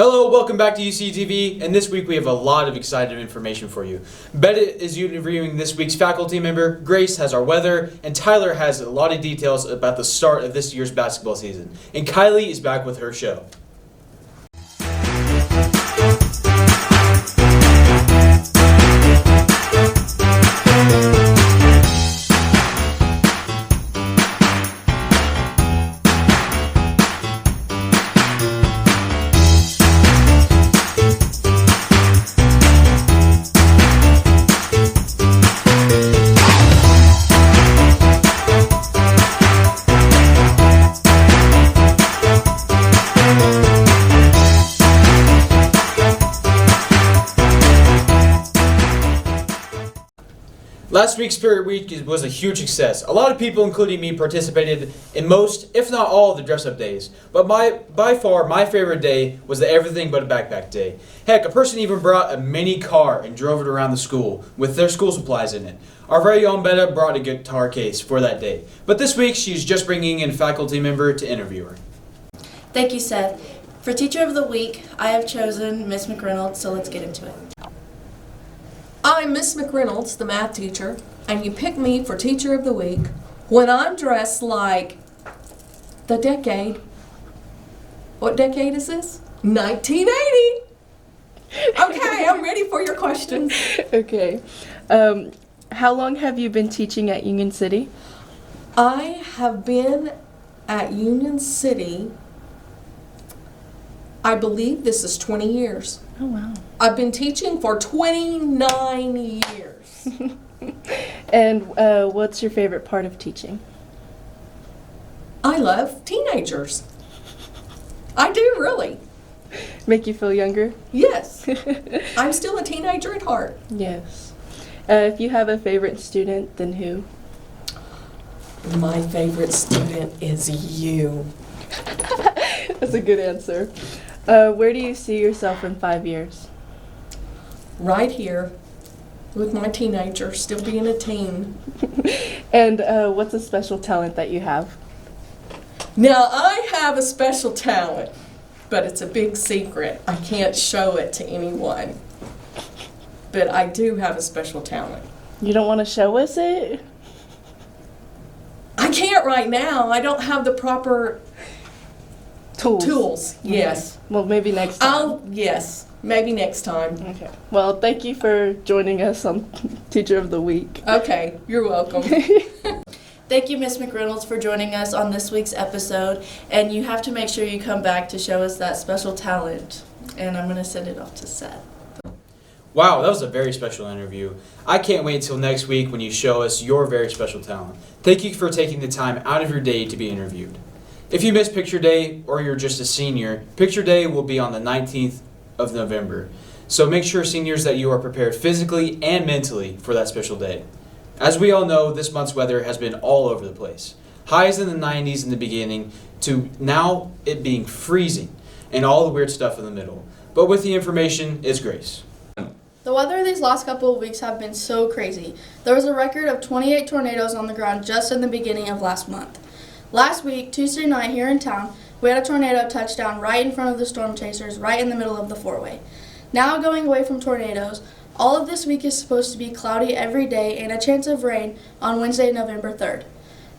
Hello, welcome back to UCTV, and this week we have a lot of exciting information for you. Bennett is interviewing this week's faculty member, Grace has our weather, and Tyler has a lot of details about the start of this year's basketball season. And Kylie is back with her show. Last week's Spirit Week was a huge success. A lot of people, including me, participated in most, if not all, of the dress-up days. But by far, my favorite day was the Everything But a Backpack Day. Heck, a person even brought a mini car and drove it around the school with their school supplies in it. Our very own Betta brought a guitar case for that day. But this week, she's just bringing in a faculty member to interview her. Thank you, Seth. For Teacher of the Week, I have chosen Miss McReynolds, so let's get into it. I'm Miss McReynolds, the math teacher, and you pick me for Teacher of the Week when I'm dressed like the decade. What decade is this? 1980! Okay, I'm ready for your questions. Okay. How long have you been teaching at Union City? I have been at Union City, I believe this is 20 years. Oh, wow. I've been teaching for 29 years. And what's your favorite part of teaching? I love teenagers. I do, really. Make you feel younger? Yes. I'm still a teenager at heart. Yes. If you have a favorite student, then who? My favorite student is you. That's a good answer. Where do you see yourself in 5 years? Right here with my teenager, still being a teen. And what's a special talent that you have? Now, I have a special talent, but it's a big secret. I can't show it to anyone. But I do have a special talent. You don't want to show us it? I can't right now. I don't have the proper tools. Yes. Well, maybe next time. Yes. Maybe next time. Okay. Well, thank you for joining us on Teacher of the Week. Okay. You're welcome. Thank you, Miss McReynolds, for joining us on this week's episode. And you have to make sure you come back to show us that special talent. And I'm going to send it off to Seth. Wow, that was a very special interview. I can't wait until next week when you show us your very special talent. Thank you for taking the time out of your day to be interviewed. If you missed Picture Day or you're just a senior, Picture Day will be on the 19th of November. So make sure, seniors, that you are prepared physically and mentally for that special day. As we all know, this month's weather has been all over the place. Highs in the 90s in the beginning to now it being freezing and all the weird stuff in the middle. But with the information is Grace. The weather these last couple of weeks have been so crazy. There was a record of 28 tornadoes on the ground just in the beginning of last month. Last week, Tuesday night here in town, we had a tornado touch down right in front of the storm chasers, right in the middle of the four-way. Now going away from tornadoes, all of this week is supposed to be cloudy every day and a chance of rain on Wednesday, November 3rd.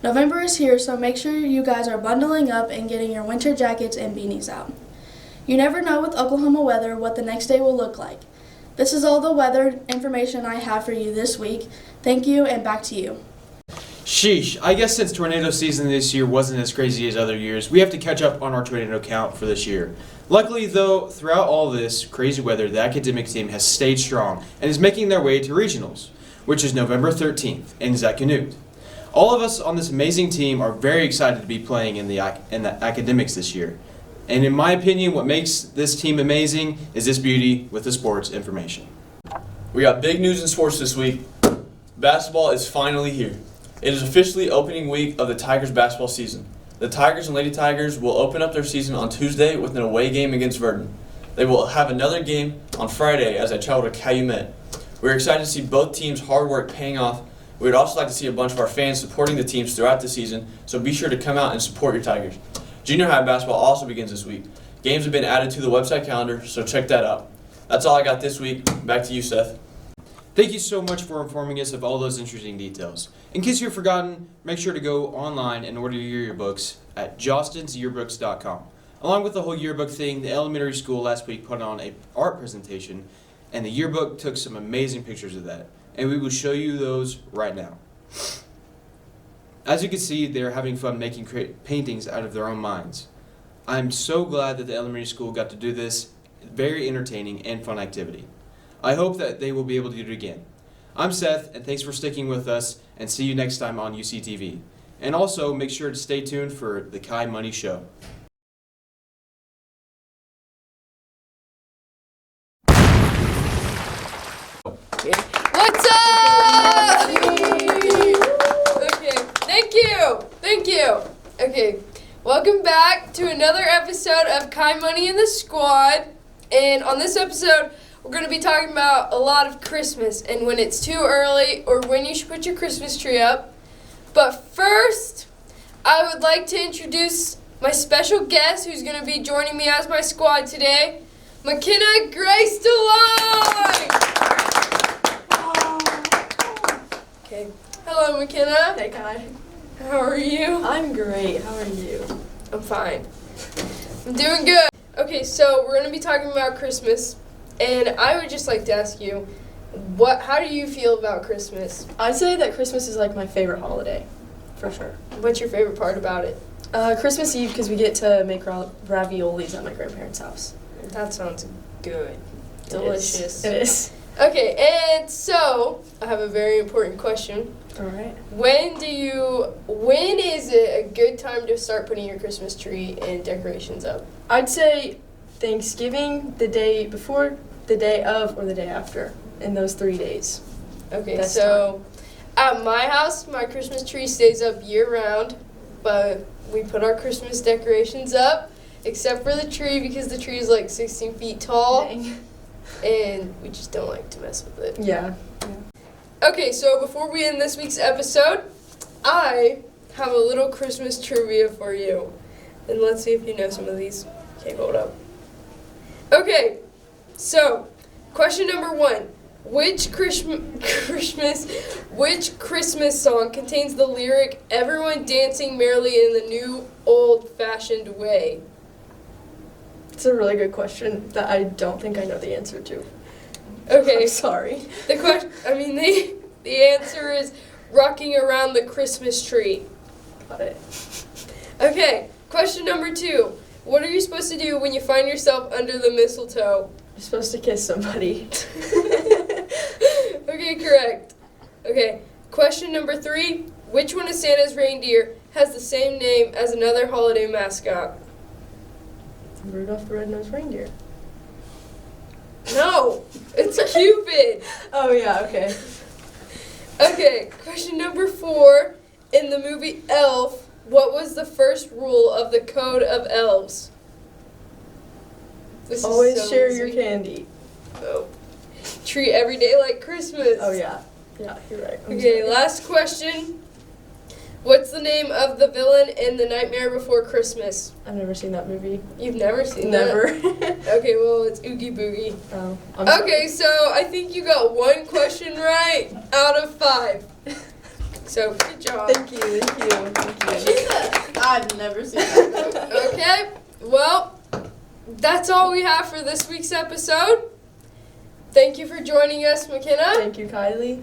November is here, so make sure you guys are bundling up and getting your winter jackets and beanies out. You never know with Oklahoma weather what the next day will look like. This is all the weather information I have for you this week. Thank you, and back to you. Sheesh, I guess since tornado season this year wasn't as crazy as other years, we have to catch up on our tornado count for this year. Luckily, though, throughout all this crazy weather, the academic team has stayed strong and is making their way to regionals, which is November 13th in Canute. All of us on this amazing team are very excited to be playing in the academics this year. And in my opinion, what makes this team amazing is this beauty with the sports information. We got big news in sports this week. Basketball is finally here. It is officially opening week of the Tigers basketball season. The Tigers and Lady Tigers will open up their season on Tuesday with an away game against Verdon. They will have another game on Friday as they travel to Calumet. We're excited to see both teams' hard work paying off. We would also like to see a bunch of our fans supporting the teams throughout the season, so be sure to come out and support your Tigers. Junior high basketball also begins this week. Games have been added to the website calendar, so check that out. That's all I got this week. Back to you, Seth. Thank you so much for informing us of all those interesting details. In case you've forgotten, make sure to go online and order your yearbooks at jostensyearbooks.com. Along with the whole yearbook thing, the elementary school last week put on an art presentation, and the yearbook took some amazing pictures of that. And we will show you those right now. As you can see, they're having fun making paintings out of their own minds. I'm so glad that the elementary school got to do this very entertaining and fun activity. I hope that they will be able to do it again. I'm Seth, and thanks for sticking with us, and see you next time on UCTV. And also, make sure to stay tuned for the Kai Money Show. What's up? Okay, thank you. Okay, welcome back to another episode of Kai Money in the Squad. And on this episode, we're going to be talking about a lot of Christmas and when it's too early or when you should put your Christmas tree up. But first, I would like to introduce my special guest who's going to be joining me as my squad today, McKenna Grace DeLine. Okay. Hello, McKenna. Hey, Kai. How are you? I'm great. How are you? I'm fine. I'm doing good. Okay, so we're going to be talking about Christmas, and I would just like to ask you, how do you feel about Christmas? I'd say that Christmas is like my favorite holiday, for sure. What's your favorite part about it? Christmas Eve because we get to make raviolis at my grandparents' house. That sounds good. It Delicious. is. Okay, and so I have a very important question. All right. When is it a good time to start putting your Christmas tree and decorations up? I'd say Thanksgiving, the day before, the day of, or the day after. In those 3 days. Okay, Best so at my house, my Christmas tree stays up year-round, but we put our Christmas decorations up, except for the tree because the tree is like 16 feet tall, Dang. and we just don't like to mess with it. Yeah. Okay, so before we end this week's episode, I have a little Christmas trivia for you. And let's see if you know some of these. Okay, hold up. Okay, so question number 1. Which Christmas song contains the lyric, "Everyone dancing merrily in the new old-fashioned way"? It's a really good question that I don't think I know the answer to. Okay, I'm sorry. the answer is "Rocking Around the Christmas Tree." Got it. Okay, question number 2. What are you supposed to do when you find yourself under the mistletoe? You're supposed to kiss somebody. Okay, correct. Okay, question number 3. Which one of Santa's reindeer has the same name as another holiday mascot? Rudolph the Red-Nosed Reindeer. No, it's Cupid. Oh, yeah, okay. Okay, question number 4. In the movie Elf, what was the first rule of the Code of Elves? This is Always so share easy. your candy. Oh. Treat every day like Christmas. Oh, yeah. Yeah, you're right. I'm Okay, sorry. last question. What's the name of the villain in The Nightmare Before Christmas? I've never seen that movie. You've never seen Never. that? Okay, well, it's Oogie Boogie. Oh, I'm sorry. Okay, so I think you got one question right out of 5. So, good job. Thank you. I've never seen that movie. Okay, well, that's all we have for this week's episode. Thank you for joining us, McKenna. Thank you, Kylie.